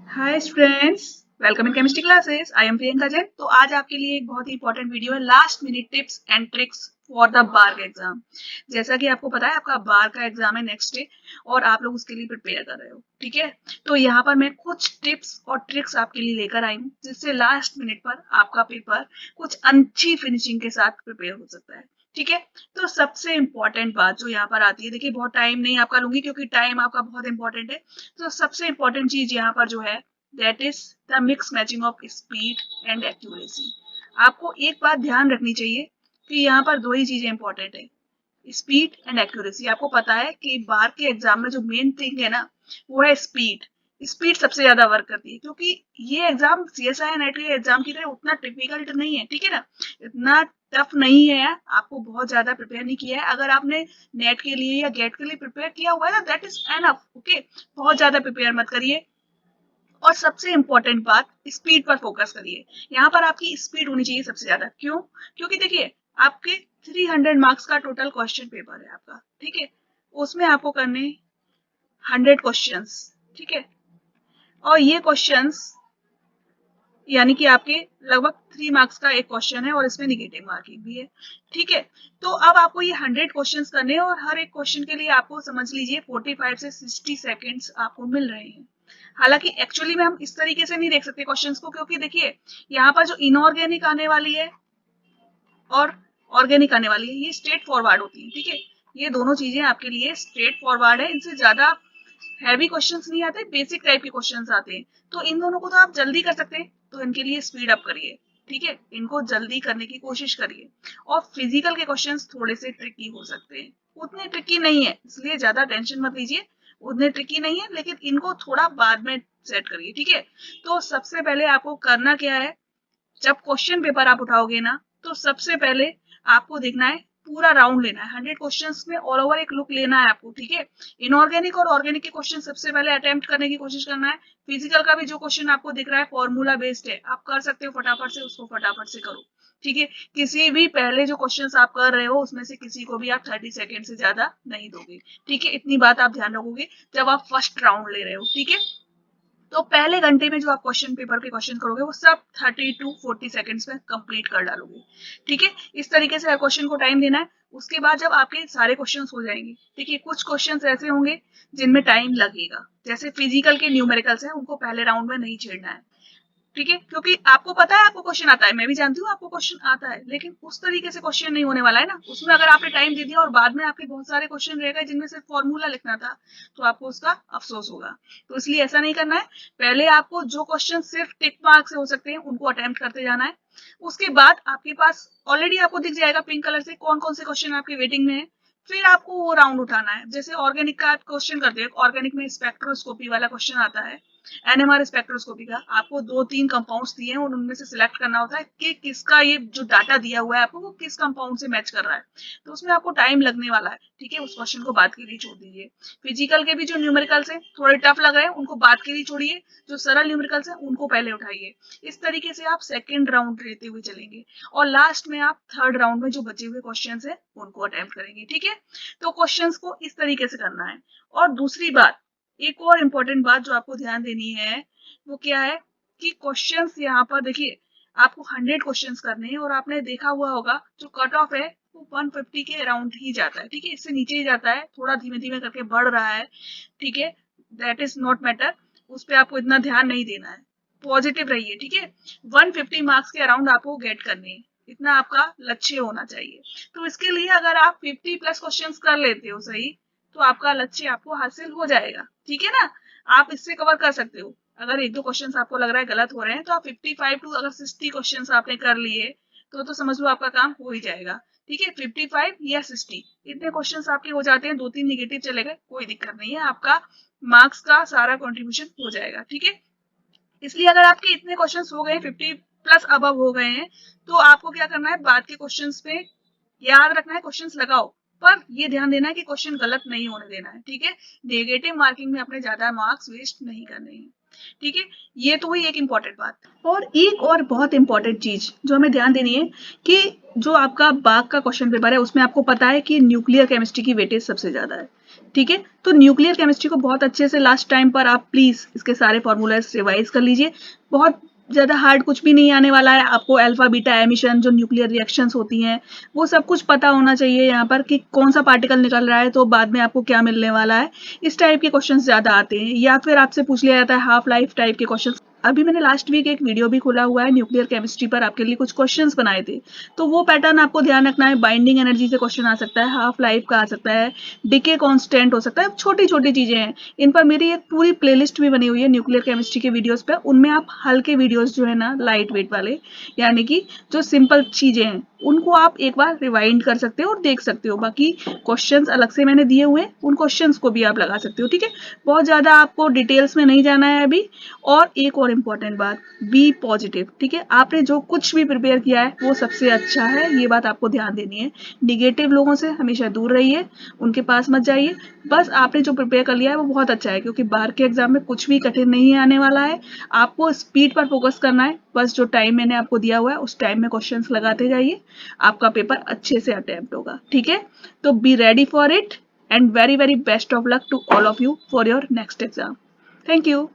Hi students, welcome in chemistry classes. I am Priyanka Jain. तो आज आपके लिए एक बहुत ही इंपॉर्टेंट वीडियो है, last minute tips and tricks for the bar का एग्जाम। जैसा कि आपको पता है आपका बार का एग्जाम है नेक्स्ट डे और आप लोग उसके लिए प्रिपेयर कर रहे हो, ठीक है। तो यहाँ पर मैं कुछ टिप्स और ट्रिक्स आपके लिए लेकर आई हूँ जिससे लास्ट मिनट पर आपका पेपर कुछ अच्छी फिनिशिंग के साथ प्रिपेयर हो सकता है, ठीक है। तो सबसे इंपॉर्टेंट बात जो यहाँ पर आती है, देखिए बहुत टाइम नहीं आपका लूंगी क्योंकि टाइम आपका बहुत इंपॉर्टेंट है। तो सबसे इंपॉर्टेंट चीज यहाँ पर जो है that is the mix matching of speed and accuracy. आपको एक बात ध्यान रखनी चाहिए कि यहाँ पर दो ही चीजें इंपॉर्टेंट है, स्पीड एंड एक्यूरेसी। आपको पता है कि बार के एग्जाम में जो मेन थिंग है ना वो है स्पीड। स्पीड सबसे ज्यादा वर्क करती है क्योंकि ये एग्जाम सीएसआई नेट के एग्जाम की तरह उतना डिफिकल्ट नहीं है, ठीक है ना। इतना टफ नहीं है, आपको बहुत ज्यादा प्रिपेयर नहीं किया है। अगर आपने नेट के लिए या गेट के लिए प्रिपेयर किया हुआ है ना दैट इज एनफ, ओके। बहुत ज्यादा प्रिपेयर मत करिए। और सबसे इंपॉर्टेंट बात, स्पीड पर फोकस करिए। यहाँ पर आपकी स्पीड होनी चाहिए सबसे ज्यादा। क्यों? क्योंकि देखिए आपके 300 मार्क्स का टोटल क्वेश्चन पेपर है आपका, ठीक है। उसमें आपको करने 100 क्वेश्चंस, ठीक है। और ये क्वेश्चंस यानी कि आपके लगभग 3 मार्क्स का एक क्वेश्चन है और इसमें निगेटिव मार्किंग भी है, ठीक है। तो अब आपको ये 100 क्वेश्चंस करने हैं और हर एक क्वेश्चन के लिए आपको समझ लीजिए 45 से 60 सेकेंड्स आपको मिल रहे हैं। हालांकि एक्चुअली में हम इस तरीके से नहीं देख सकते क्वेश्चंस को, क्योंकि देखिए यहाँ पर जो इनऑर्गेनिक आने वाली है और ऑर्गेनिक आने वाली है ये स्ट्रेट फॉरवर्ड होती है, ठीक है। ये दोनों चीजें आपके लिए स्ट्रेट फॉरवर्ड है, इनसे ज्यादा हैवी क्वेश्चंस नहीं आते, बेसिक टाइप के क्वेश्चंस आते हैं। तो इन दोनों को तो आप जल्दी कर सकते हैं, तो इनके लिए स्पीड अप करिए, ठीक है। इनको जल्दी करने की कोशिश करिए। और फिजिकल के क्वेश्चंस थोड़े से ट्रिकी हो सकते हैं, उतने ट्रिकी नहीं है, इसलिए ज्यादा टेंशन मत लीजिए। उतने ट्रिकी नहीं है, लेकिन इनको थोड़ा बाद में सेट करिए, ठीक है। तो सबसे पहले आपको करना क्या है, जब क्वेश्चन पेपर आप उठाओगे ना तो सबसे पहले आपको देखना है, पूरा राउंड लेना है। 100 क्वेश्चंस में ऑल ओवर एक लुक लेना है आपको, ठीक है। इनऑर्गेनिक और ऑर्गेनिक के क्वेश्चन सबसे पहले अटेम्प्ट करने की कोशिश करना है। फिजिकल का भी जो क्वेश्चन आपको दिख रहा है फॉर्मूला बेस्ड है, आप कर सकते हो फटाफट से, उसको फटाफट से करो, ठीक है। किसी भी पहले जो क्वेश्चंस आप कर रहे हो उसमें से किसी को भी आप 30 सेकेंड से ज्यादा नहीं दोगे, ठीक है। इतनी बात आप ध्यान रखोगे जब आप फर्स्ट राउंड ले रहे हो, ठीक है। तो पहले घंटे में जो आप क्वेश्चन पेपर के क्वेश्चन करोगे वो सब 30 टू 40 सेकंड्स में कंप्लीट कर डालोगे, ठीक है। इस तरीके से हर क्वेश्चन को टाइम देना है। उसके बाद जब आपके सारे क्वेश्चन हो जाएंगे, देखिए कुछ क्वेश्चन ऐसे होंगे जिनमें टाइम लगेगा, जैसे फिजिकल के न्यूमेरिकल्स हैं, उनको पहले राउंड में नहीं छेड़ना है, ठीक है। क्योंकि आपको पता है आपको क्वेश्चन आता है, मैं भी जानती हूँ आपको क्वेश्चन आता है, लेकिन उस तरीके से क्वेश्चन नहीं होने वाला है ना। उसमें अगर आपने टाइम दे दिया और बाद में आपके बहुत सारे क्वेश्चन रह गए जिनमें सिर्फ फॉर्मूला लिखना था, तो आपको उसका अफसोस होगा। तो इसलिए ऐसा नहीं करना है। पहले आपको जो क्वेश्चन सिर्फ टिक मार्क से हो सकते हैं उनको अटेम्प्ट करते जाना है। उसके बाद आपके पास ऑलरेडी आपको दिख जाएगा पिंक कलर से कौन कौन से क्वेश्चन आपके वेटिंग में है। फिर आपको वो राउंड उठाना है। जैसे ऑर्गेनिक का आप क्वेश्चन करते हैं, ऑर्गेनिक में स्पेक्ट्रोस्कोपी वाला क्वेश्चन आता है, एनएमआर स्पेक्ट्रोस्कोपी का। आपको 2-3 कंपाउंड्स दिए हैं और उनमें से सिलेक्ट करना होता है कि किसका ये जो डाटा दिया हुआ है आपको वो किस कंपाउंड से मैच कर रहा है। तो उसमें आपको टाइम लगने वाला है, ठीक है। उस क्वेश्चन को बाद के लिए छोड़ दीजिए। फिजिकल के भी जो न्यूमेरिकल्स हैं थोड़े टफ लग रहे हैं उनको बाद के लिए छोड़िए, जो सरल न्यूमेरिकल्स हैं उनको पहले उठाइए। इस तरीके से आप सेकेंड राउंड लेते हुए चलेंगे और लास्ट में आप थर्ड राउंड में जो बचे हुए क्वेश्चन है उनको अटेम्प्ट करेंगे, ठीक है। तो क्वेश्चंस को इस तरीके से करना है। और दूसरी बात, एक और इम्पोर्टेंट बात जो आपको ध्यान देनी है वो क्या है कि क्वेश्चंस यहाँ पर देखिए आपको 100 क्वेश्चंस करने हैं और आपने देखा हुआ होगा जो कट ऑफ है वो 150 के अराउंड ही जाता है, ठीक है। इससे नीचे ही जाता है, थोड़ा धीमे धीमे करके बढ़ रहा है, ठीक है। दैट इज नॉट मैटर, उस पर आपको इतना ध्यान नहीं देना है। पॉजिटिव रहिए, ठीक है। 150 मार्क्स के अराउंड आपको गेट करने हैं, इतना आपका लक्ष्य होना चाहिए। तो इसके लिए अगर आप 50 प्लस क्वेश्चंस कर लेते हो सही, तो आपका लक्ष्य आपको हासिल हो जाएगा, ठीक है ना। आप इससे कवर कर सकते हो। अगर एक दो क्वेश्चंस आपको लग रहा है गलत हो रहे हैं तो आप 55 टू अगर 60 क्वेश्चंस आपने कर लिए तो समझ लो आपका काम हो ही जाएगा, ठीक है। 55 या 60 इतने क्वेश्चंस आपके हो जाते हैं, 2-3 निगेटिव चले गए कोई दिक्कत नहीं है, आपका मार्क्स का सारा कंट्रीब्यूशन हो जाएगा, ठीक है। इसलिए अगर आपके इतने क्वेश्चंस हो गए 50 प्लस अबव हो गए हैं तो आपको क्या करना है, बाद के क्वेश्चंस पे याद रखना है, क्वेश्चंस लगाओ, पर ये ध्यान देना है कि क्वेश्चन गलत नहीं होने देना है, ठीक है। नेगेटिव मार्किंग में अपने ज्यादा मार्क्स वेस्ट नहीं करने हैं, ठीक है। ये तो हुई एक इम्पॉर्टेंट बात। और एक और बहुत इंपॉर्टेंट चीज जो हमें ध्यान देनी है कि जो आपका बाग का क्वेश्चन पेपर है उसमें आपको पता है कि न्यूक्लियर केमिस्ट्री की वेटेज सबसे ज्यादा है, ठीक है। तो न्यूक्लियर केमिस्ट्री को बहुत अच्छे से लास्ट टाइम पर आप प्लीज इसके सारे फॉर्मूलाज रिवाइज कर लीजिए। बहुत ज्यादा हार्ड कुछ भी नहीं आने वाला है। आपको अल्फा बीटा एमिशन जो न्यूक्लियर रिएक्शंस होती हैं वो सब कुछ पता होना चाहिए यहाँ पर कि कौन सा पार्टिकल निकल रहा है तो बाद में आपको क्या मिलने वाला है। इस टाइप के क्वेश्चंस ज्यादा आते हैं, या फिर आपसे पूछ लिया जाता है हाफ लाइफ टाइप के क्वेश्चंस। अभी मैंने लास्ट वीक एक वीडियो भी खोला हुआ है न्यूक्लियर केमिस्ट्री पर, आपके लिए कुछ क्वेश्चंस बनाए थे। तो वो पैटर्न आपको ध्यान रखना है। बाइंडिंग एनर्जी से क्वेश्चन आ सकता है, हाफ लाइफ का आ सकता है, डिके कांस्टेंट हो सकता है, छोटी छोटी चीजें हैं। इन पर मेरी एक पूरी प्लेलिस्ट भी बनी हुई है न्यूक्लियर केमिस्ट्री के वीडियोस पे। उनमें आप हल्के वीडियोस जो है ना, लाइट वेट वाले, यानी कि जो सिंपल चीजें हैं, उनको आप एक बार रिवाइंड कर सकते हो और देख सकते हो। बाकी क्वेश्चंस अलग से मैंने दिए हुए हैं, उन क्वेश्चंस को भी आप लगा सकते हो। ठीक है, बहुत ज्यादा आपको डिटेल्स में नहीं जाना है अभी। और एक और इम्पोर्टेंट बात, बी पॉजिटिव। ठीक है, आपने जो कुछ भी प्रिपेयर किया है वो सबसे अच्छा है, ये बात आपको ध्यान देनी है। निगेटिव लोगों से हमेशा दूर रहिए, उनके पास मत जाइए। बस आपने जो प्रिपेयर कर लिया है वो बहुत अच्छा है, क्योंकि बाहर के एग्जाम में कुछ भी कठिन नहीं आने वाला है। आपको स्पीड पर फोकस करना है। बस जो टाइम मैंने आपको दिया हुआ है उस टाइम में क्वेश्चंस लगाते जाइए, आपका पेपर अच्छे से अटेम्प्ट होगा। ठीक है, तो be ready for it, and very very best of luck to all of you for your next exam. Thank you.